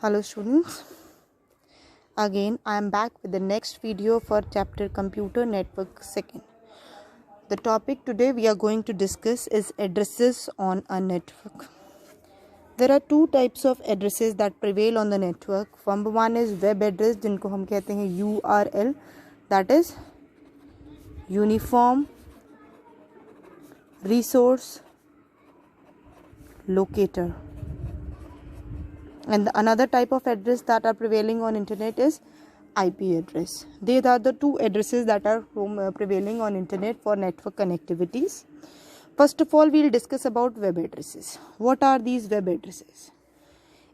Hello students, again I am back with the next video for chapter Computer Network 2nd. The topic today we are going to discuss is addresses on a network. There are two types of addresses that prevail on the network. One is web address जिनको हम कहते हैं URL, that is Uniform Resource Locator. And another type of address that are prevailing on internet is IP address. These are the two addresses that are prevailing on internet for network connectivities. First of all, we'll discuss about web addresses. What are these web addresses?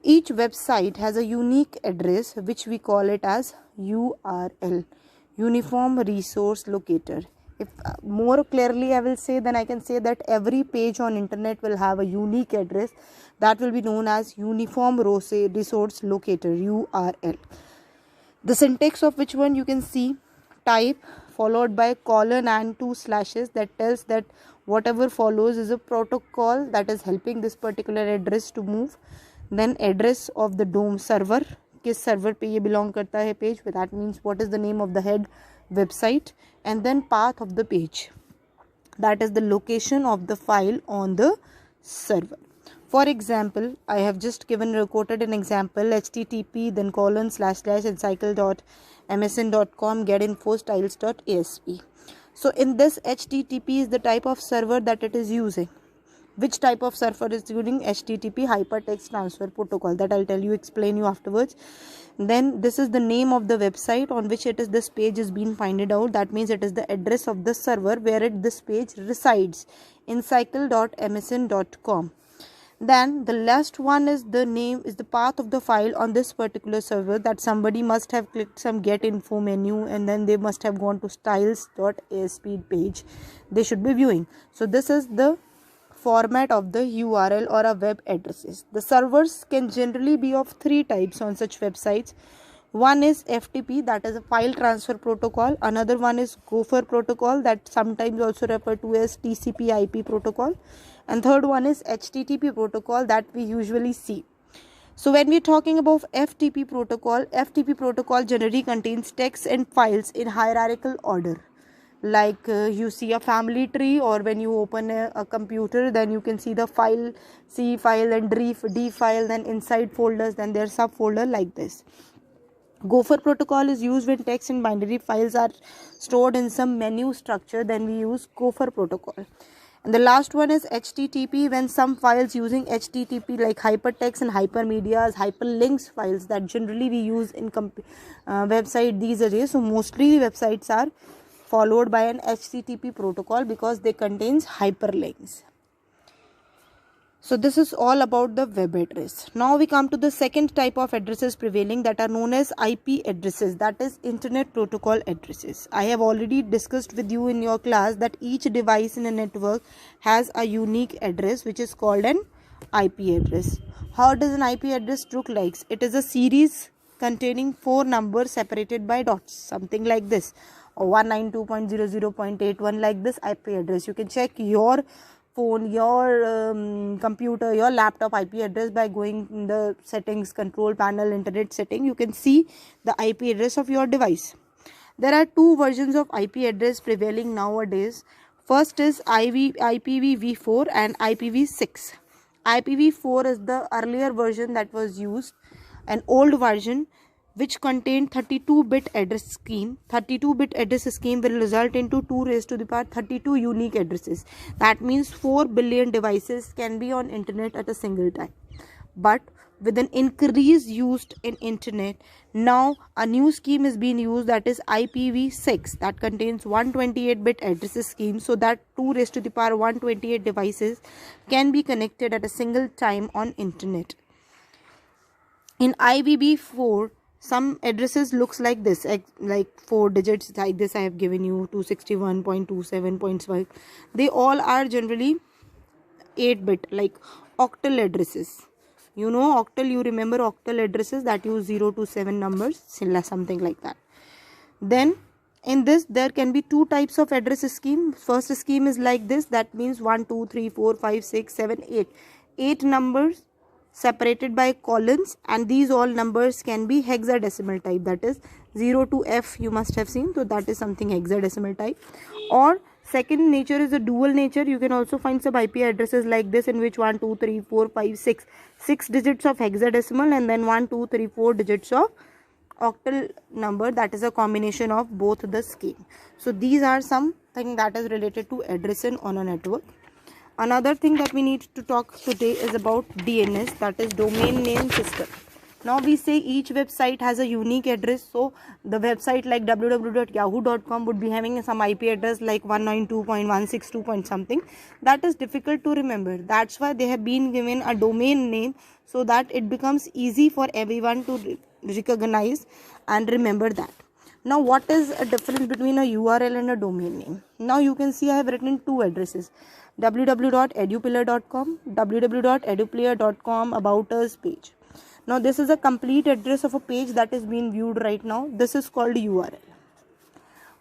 Each website has a unique address which we call it as URL, Uniform Resource Locator. If more clearly I will say, then I can say that every page on internet will have a unique address that will be known as Uniform Resource Locator, URL. The syntax of which one you can see, type followed by colon and 2 slashes, that tells that whatever follows is a protocol that is helping this particular address to move. Then address of the DOM server, किस server पे ये belong करता है page, that means what is the name of the head website, and then path of the page, that is the location of the file on the server. For example, I have just quoted an example, http then colon slash encycle.msn.com getinfostyles.asp. So in this, http is the type of server that it is using. Which type of server is using? HTTP, Hypertext Transfer Protocol, that I'll explain you afterwards. Then this is the name of the website on which this page is being found out. That means it is the address of the server where this page resides, encycle.msn.com. Then the last one is the path of the file on this particular server, that somebody must have clicked some get info menu and then they must have gone to styles.asp page they should be viewing. So this is the format of the URL or a web addresses. The servers can generally be of three types on such websites. One is FTP, that is a file transfer protocol. Another one is Gopher protocol, that sometimes also referred to as TCP IP protocol. And third one is HTTP protocol that we usually see. So when we are talking about FTP protocol generally contains text and files in hierarchical order. Like you see a family tree, or when you open a computer, then you can see the file, C file and D file, then inside folders, then their subfolder, like this. Gopher protocol is used when text and binary files are stored in some menu structure, then we use Gopher protocol. And the last one is HTTP, when some files using HTTP like hypertext and hypermedias, hyperlinks files that generally we use in website these days. So mostly websites are followed by an HTTP protocol because they contains hyperlinks. So this is all about the web address. Now we come to the second type of addresses prevailing, that are known as IP addresses, that is Internet Protocol addresses. I have already discussed with you in your class that each device in a network has a unique address which is called an IP address. How does an IP address look like? It is a series containing 4 numbers separated by dots, something like this, or 192.00.81, like this IP address. You can check your phone, your computer, your laptop IP address by going in the settings, control panel, internet setting. You can see the IP address of your device. There are two versions of IP address prevailing nowadays. First is IPv4 and IPv6. IPv4 is the earlier version that was used, an old version which contained 32-bit address scheme. 32-bit address scheme will result into 2 raised to the power 32 unique addresses. That means 4 billion devices can be on internet at a single time. But with an increase used in internet, now a new scheme is being used, that is IPv6, that contains 128-bit address scheme, so that 2 raised to the power 128 devices can be connected at a single time on internet. In IPv4, some addresses looks like this, like 4 digits like this I have given you, 261.27.5. They all are generally 8-bit, like octal addresses. You know octal, you remember octal addresses that use 0 to 7 numbers, something like that. Then in this there can be 2 types of address scheme. First scheme is like this, that means 1 2 3 4 5 6 7 8 numbers separated by colons, and these all numbers can be hexadecimal type, that is 0 to F you must have seen, so that is something hexadecimal type. Or second nature is a dual nature. You can also find some IP addresses like this in which 1 2 3 4 5 6 digits of hexadecimal and then 1 2 3 4 digits of octal number, that is a combination of both the scheme. So these are something that is related to addressing on a network. Another thing that we need to talk today is about DNS, that is domain name system. Now we say each website has a unique address. So the website like www.yahoo.com would be having some IP address like 192.162. something. That is difficult to remember. That's why they have been given a domain name so that it becomes easy for everyone to recognize and remember that. Now what is a difference between a URL and a domain name? Now you can see I have written two addresses, www.edupillar.com, www.eduplayer.com about us page. Now this is a complete address of a page that is being viewed right now. This is called URL.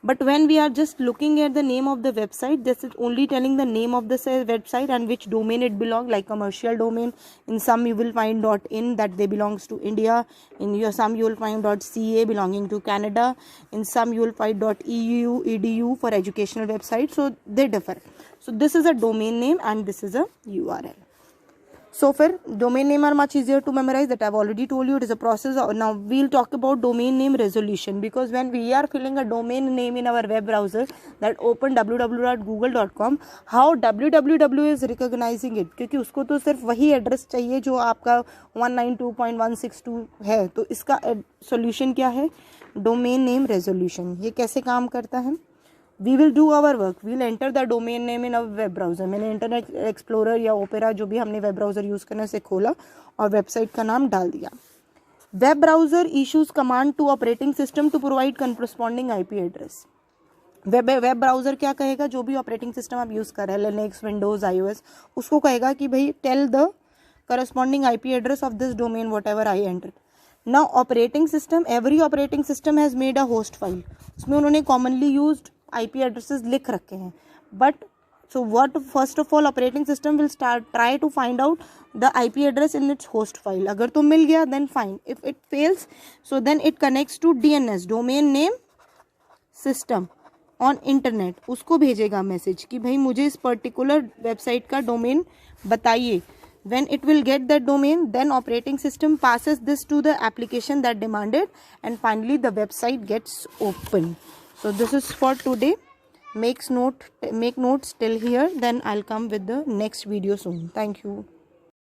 But when we are just looking at the name of the website, this is only telling the name of the website and which domain it belongs, like commercial domain. In some you will find .in, that they belongs to India. In some you will find .ca belonging to Canada. In some you will find .eu, edu for educational websites. So they differ. So this is a domain name and this is a URL. So for domain name are much easier to memorize, that I've already told you. It is a process. Now we'll talk about domain name resolution, because when we are filling a domain name in our web browser that open www.google.com, how www is recognizing it, क्योंकि उसको तो सिर्फ वही address चाहिए जो आपका 192.162 है. तो इसका सॉल्यूशन क्या है? Domain name resolution. ये कैसे काम करता है? We will do our work. We'll enter the domain name in our web browser. मैंने इंटरनेट एक्सप्लोरर या ओपेरा जो भी हमने वेब ब्राउज़र यूज़ करने से खोला और वेबसाइट का नाम डाल दिया. Web browser issues command to operating system to provide corresponding IP address. Web browser क्या कहेगा? जो भी ऑपरेटिंग सिस्टम आप यूज़ कर रहे हैं, लिनक्स, विंडोज़, iOS, उसको कहेगा कि भाई tell the corresponding IP address of this domain whatever I enter. Now operating system, every operating system has made a host file. उसमें उन्होंने कॉमनली यूज्ड IP addresses लिख रखे हैं. But so what, first of all operating system will try to find out the IP address in its host file. अगर तो मिल गया then fine. If it fails, so then it connects to DNS, domain name system on internet. उसको भेजेगा message कि भाई मुझे इस particular website का डोमेन बताइए. When it will get that domain, then operating system passes this to the application that demanded, and finally the website gets open. So this is for today. Make notes till here, then I'll come with the next video soon. Thank you.